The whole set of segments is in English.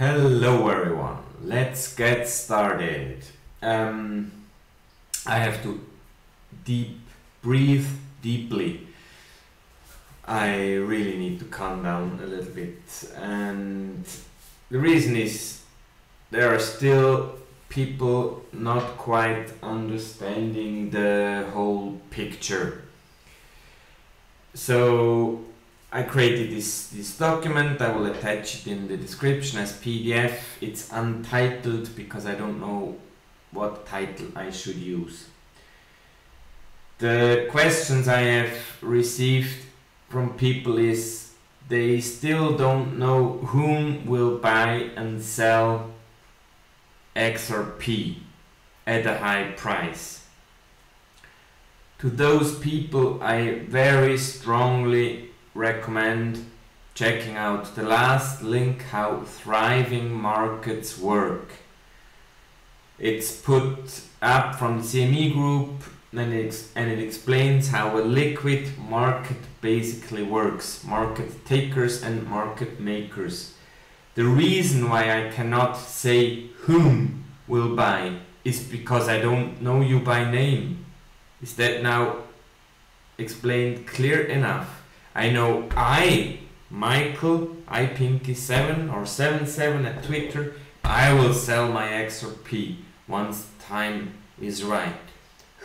Hello everyone, let's get started. I have to breathe deeply. I really need to calm down a little bit, and the reason is there are still people not quite understanding the whole picture. So I created this document. I will attach it in the description as PDF. It's untitled because I don't know what title I should use. The questions I have received from people is they still don't know whom will buy and sell XRP at a high price. To those people, I very strongly recommend checking out the last link, How Thriving Markets Work. It's put up from the CME group, and it explains how a liquid market basically works, market takers and market makers. The reason why I cannot say whom will buy is because I don't know you by name. Is that now explained clear enough? I know Michael, iPinky7 or 77 at Twitter, I will sell my XRP once time is right.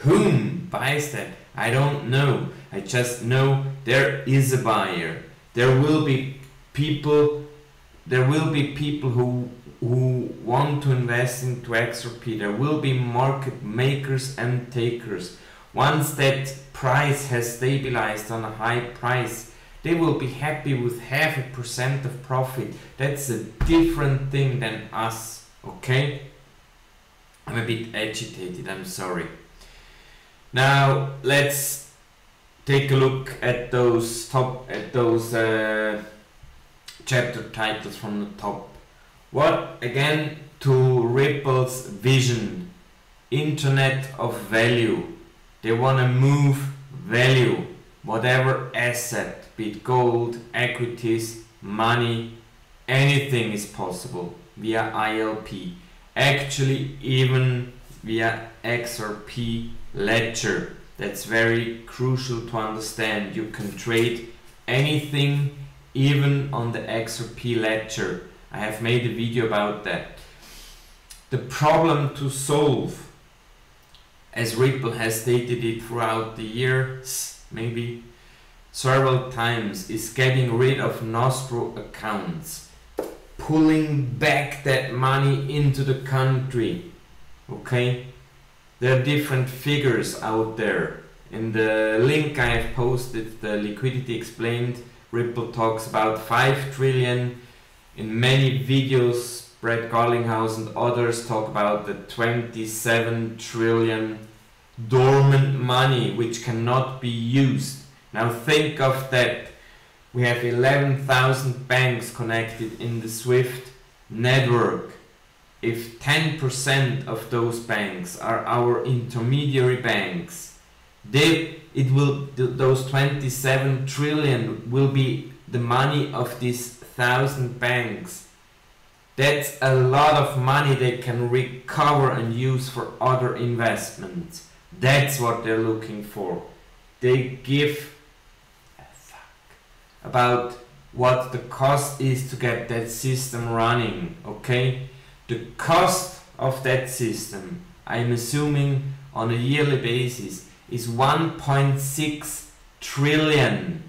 Whom buys that? I don't know. I just know there is a buyer. There will be people who want to invest into XRP. There will be market makers and takers. Once that price has stabilized on a high price, they will be happy with 0.5% of profit. That's a different thing than us, okay? I'm a bit agitated, I'm sorry. Now let's take a look at those chapter titles from the top. What again? To Ripple's vision, Internet of Value. They want to move value, whatever asset, be it gold, equities, money, anything is possible via ILP. Actually, even via XRP ledger. That's very crucial to understand. You can trade anything, even on the XRP ledger. I have made a video about that. The problem to solve, as Ripple has stated it throughout the years, maybe several times, is getting rid of Nostro accounts, pulling back that money into the country. Okay, there are different figures out there. In the link I have posted, the liquidity explained, Ripple talks about 5 trillion. In many videos, Brett Garlinghouse and others talk about the 27 trillion dormant money which cannot be used. Now think of that. We have 11,000 banks connected in the SWIFT network. If 10% of those banks are our intermediary banks, those 27 trillion will be the money of these 1,000 banks. That's a lot of money they can recover and use for other investments. That's what they're looking for. They give a fuck about what the cost is to get that system running, okay? The cost of that system, I'm assuming on a yearly basis, is 1.6 trillion.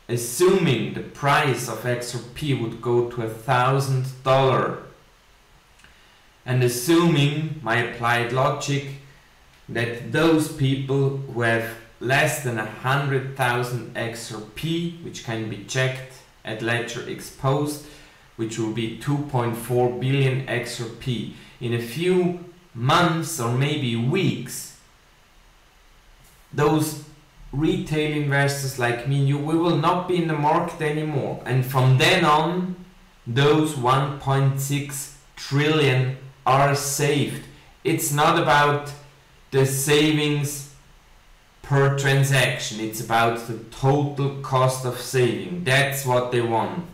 Assuming the price of XRP would go to $1,000, and assuming my applied logic that those people who have less than 100,000 XRP, which can be checked at Ledger Exposed, which will be 2.4 billion XRP, in a few months or maybe weeks, those retail investors like me and you, we will not be in the market anymore, and from then on those 1.6 trillion are saved. It's not about the savings per transaction, it's about the total cost of saving. That's what they want.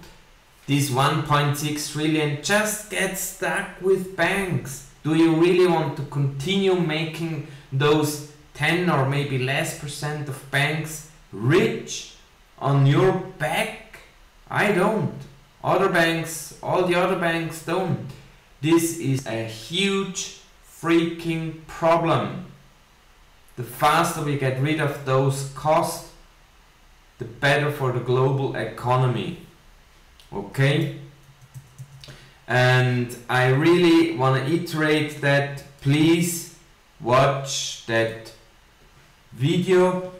this 1.6 trillion just gets stuck with banks. Do you really want to continue making those 10 or maybe less % of banks rich on your back? I don't. Other banks, all the other banks don't. This is a huge freaking problem. The faster we get rid of those costs, the better for the global economy. Okay? And I really want to iterate that. Please watch that video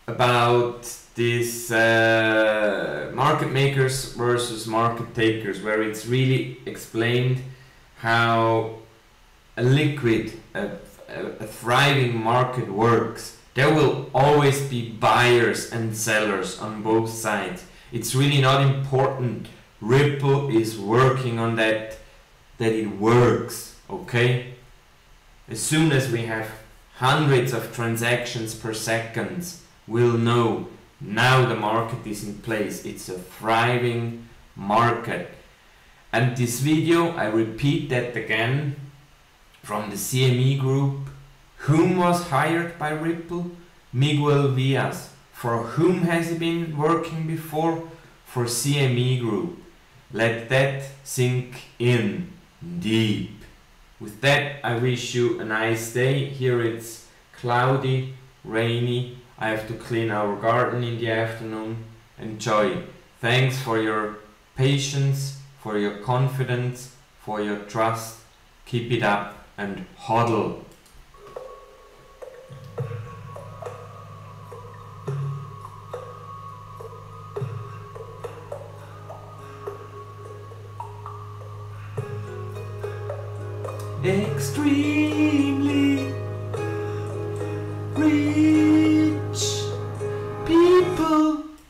about this market makers versus market takers, where it's really explained how a thriving market works. There will always be buyers and sellers on both sides. It's really not important. Ripple is working on that it works, okay? As soon as we have hundreds of transactions per second, we'll know now the market is in place. It's a thriving market. And this video, I repeat that again, from the CME group. Whom was hired by Ripple? Miguel Villas. For whom has he been working before? For CME group. Let that sink in deep. With that, I wish you a nice day. Here it's cloudy, rainy. I have to clean our garden in the afternoon. Enjoy. Thanks for your patience, for your confidence, for your trust. Keep it up and hodl. Extreme.